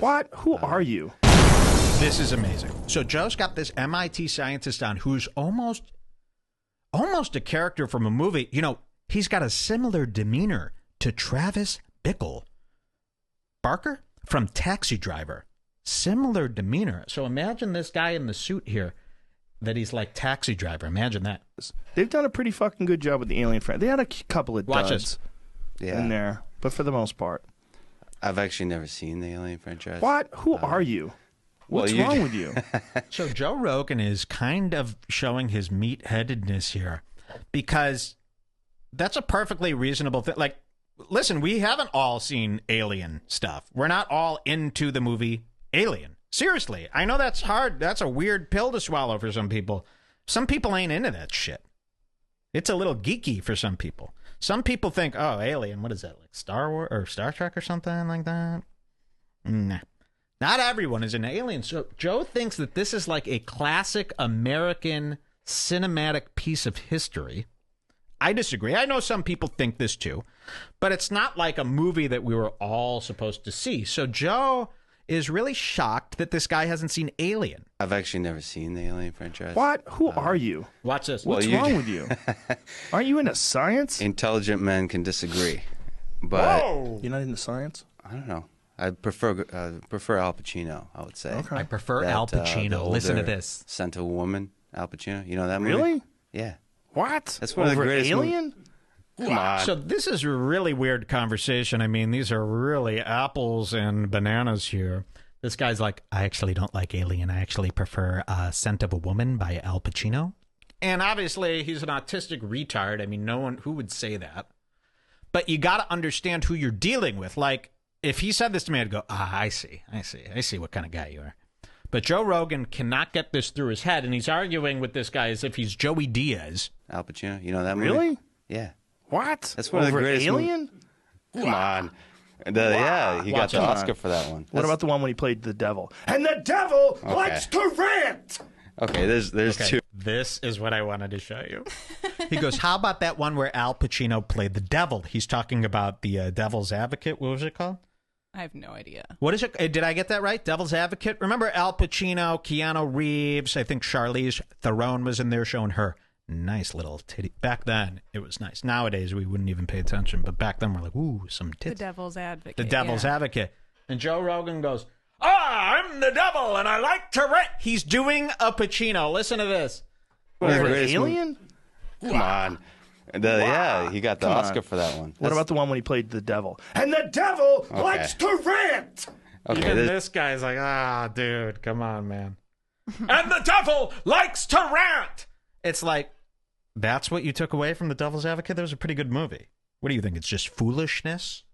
What? Who are you? This is amazing. So Joe's got this MIT scientist on who's almost a character from a movie. You know, he's got a similar demeanor to Travis Bickle Barker from Taxi Driver. Similar demeanor. So imagine this guy in the suit here, that he's like Taxi Driver. Imagine that. They've done a pretty fucking good job with the Alien franchise. They had a couple of duds in there, but for the most part. I've actually never seen the Alien franchise. What? Who are you? What's wrong with you? So Joe Rogan is kind of showing his meatheadedness here, because that's a perfectly reasonable thing. Like, listen, we haven't all seen Alien stuff. We're not all into the movie Alien. Seriously, I know that's hard. That's a weird pill to swallow for some people. Some people ain't into that shit. It's a little geeky for some people. Some people think, oh, Alien, what is that, like Star Wars or Star Trek or something like that? Nah. Not everyone is into Alien. So Joe thinks that this is like a classic American cinematic piece of history. I disagree. I know some people think this too, but it's not like a movie that we were all supposed to see. So Joe is really shocked that this guy hasn't seen Alien. I've actually never seen the Alien franchise. What? Who are you? Watch this. What's wrong with you? Aren't you into science? Intelligent men can disagree, but you're not into science? I don't know. I prefer Al Pacino, I would say. Okay. I prefer Al Pacino. Listen to this. Scent of a Woman, Al Pacino. You know that movie? Really? Yeah. What? That's one of the greatest Alien? Come on. So this is a really weird conversation. I mean, these are really apples and bananas here. This guy's like, I actually don't like Alien. I actually prefer Scent of a Woman by Al Pacino. And obviously, he's an autistic retard. I mean, no one who would say that. But you got to understand who you're dealing with. Like, if he said this to me, I'd go, I see what kind of guy you are. But Joe Rogan cannot get this through his head, and he's arguing with this guy as if he's Joey Diaz. Al Pacino, you know that movie? Really? Yeah. What? That's one of the greatest Alien? Come on. Yeah, he got the Oscar for that one. What about the one when he played the devil? And the devil likes to rant! Okay, there's two. This is what I wanted to show you. He goes, how about that one where Al Pacino played the devil? He's talking about the Devil's Advocate. What was it called? I have no idea. What is it? Did I get that right? Devil's Advocate? Remember Al Pacino, Keanu Reeves, I think Charlize Theron was in there showing her nice little titty. Back then, it was nice. Nowadays, we wouldn't even pay attention. But back then, we're like, ooh, some tits. The Devil's Advocate. The Devil's Advocate. And Joe Rogan goes, I'm the devil and I like to rant. He's doing a Pacino. Listen to this. Alien? Come on. Yeah, he got the Oscar for that one. What about the one when he played the devil? And the devil likes to rant! Okay, Even this guy's like, dude, come on, man. And the devil likes to rant! It's like, that's what you took away from The Devil's Advocate? That was a pretty good movie. What do you think? It's just foolishness?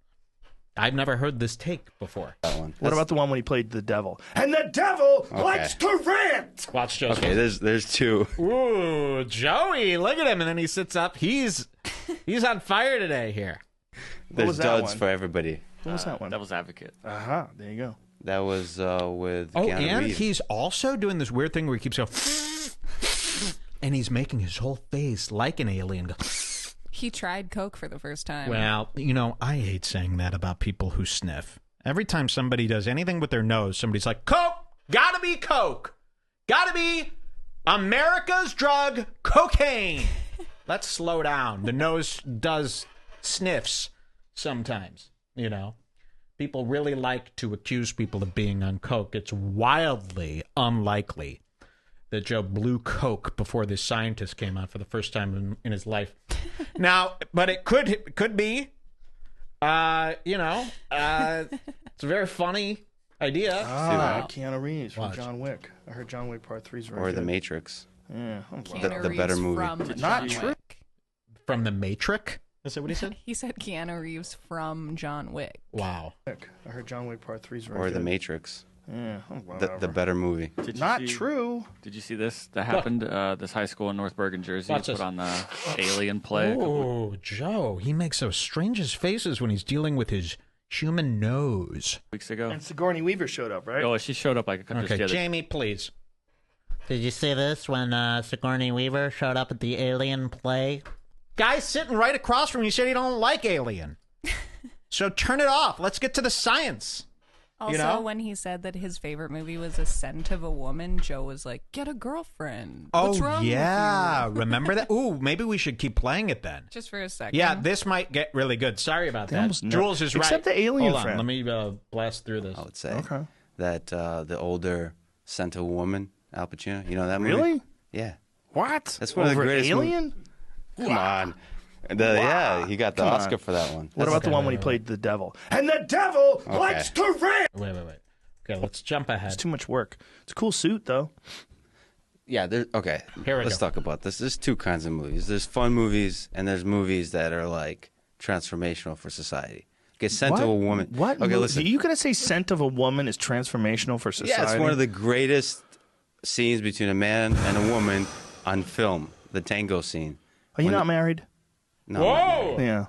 I've never heard this take before. That one. What about the one when he played the devil? And the devil likes to rant! Watch Joe. Okay, there's two. Ooh, Joey, look at him. And then he sits up. He's on fire today here. There's duds for everybody. What was that one? Devil's Advocate. There you go. That was with Oh, Keanu and Reeves. he's also doing this weird thing where he keeps going, and he's making his whole face like an alien go. He tried Coke for the first time. Well, you know, I hate saying that about people who sniff. Every time somebody does anything with their nose, somebody's like, Coke! Gotta be Coke! Gotta be America's drug, cocaine! Let's slow down. The nose does sniffs sometimes, you know. People really like to accuse people of being on Coke. It's wildly unlikely that Joe blew Coke before this scientist came out for the first time in his life. Now, but it could be, it's a very funny idea. Keanu Reeves from John Wick. I heard John Wick Part 3's right. Or The Matrix. Yeah, the better movie. Not true. From The Matrix? Is that what he said? He said Keanu Reeves from John Wick. Wow. I heard John Wick Part 3's right. Or The Matrix. Yeah, the better movie. Not true. Did you see this? That happened. This high school in North Bergen, Jersey, Watch put this. on the Alien play. Oh, Joe. He makes those strangest faces when he's dealing with his human nose. Weeks ago. And Sigourney Weaver showed up, right? Oh, she showed up like just Okay, the other. Jamie, please. Did you see this when Sigourney Weaver showed up at the Alien play? Guy's sitting right across from you said he don't like Alien. So turn it off. Let's get to the science. Also, when he said that his favorite movie was A Scent of a Woman, Joe was like, "Get a girlfriend." What's wrong with you? Remember that? Ooh, maybe we should keep playing it then. Just for a second. Yeah, this might get really good. Sorry about that. Jules is right. Except the alien Hold on, friend. let me blast through this. I would say that the older Scent of a Woman, Al Pacino. You know that movie? Really? Yeah. What? That's one of the greatest Alien? Come on. Yeah, he got the Oscar for that one. What about the one when he played the devil? And the devil likes to rant! Wait. Okay, let's jump ahead. It's too much work. It's a cool suit, though. Yeah, okay. Let's talk about this. There's two kinds of movies. There's fun movies, and there's movies that are like transformational for society. Okay, Scent of a Woman. What? Okay, listen. Are you going to say Scent of a Woman is transformational for society? Yeah, it's one of the greatest scenes between a man and a woman on film. The tango scene. Are you not married? No. Whoa! Yeah.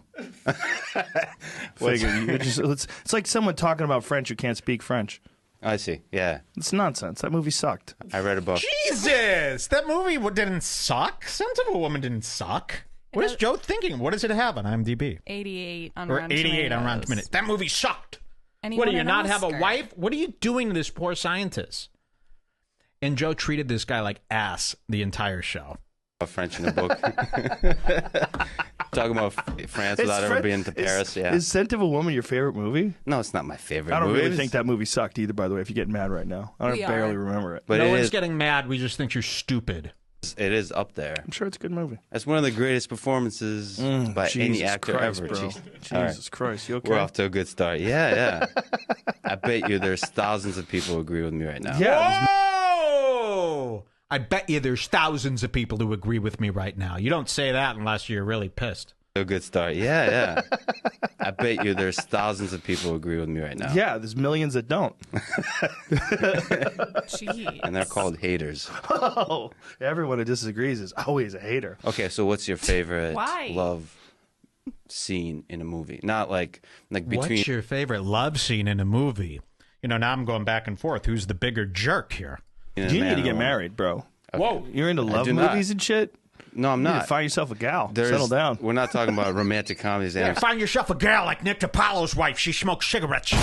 It's like someone talking about French who can't speak French. I see. Yeah. It's nonsense. That movie sucked. I read about. Jesus! That movie didn't suck. Scent of a Woman didn't suck. What is Joe thinking? What does it have on IMDb? 88 on or Rotten 88 on Rotten Tomatoes. Tomatoes. That movie sucked. And he What do won you an not have a Oscar. wife? What are you doing to this poor scientist? And Joe treated this guy like ass the entire show. French in the book. Talking about France without ever being to Paris. Yeah. Is Scent of a Woman your favorite movie? No, it's not my favorite. I don't movie. really think that movie sucked either, by the way, if you're getting mad right now. I barely remember it. But no one's getting mad. We just think you're stupid. It is up there. I'm sure it's a good movie. It's one of the greatest performances by any actor Christ, ever. bro. Jesus Christ. You okay? We're off to a good start. Yeah. I bet you there's thousands of people who agree with me right now. Yeah. Whoa! I bet you there's thousands of people who agree with me right now. You don't say that unless you're really pissed. A good start. Yeah. I bet you there's thousands of people who agree with me right now. Yeah, there's millions that don't. Jeez. And they're called haters. Oh, everyone who disagrees is always a hater. Okay, so what's your favorite Why? love scene in a movie? Not like between. What's your favorite love scene in a movie? You know, now I'm going back and forth. Who's the bigger jerk here? You need to get married, bro. Whoa. You're into love do not. movies and shit? No, I'm You need not. to find yourself a gal. Settle down. We're not talking about romantic comedies. Find yourself a gal like Nick DiPaolo's wife. She smokes cigarettes.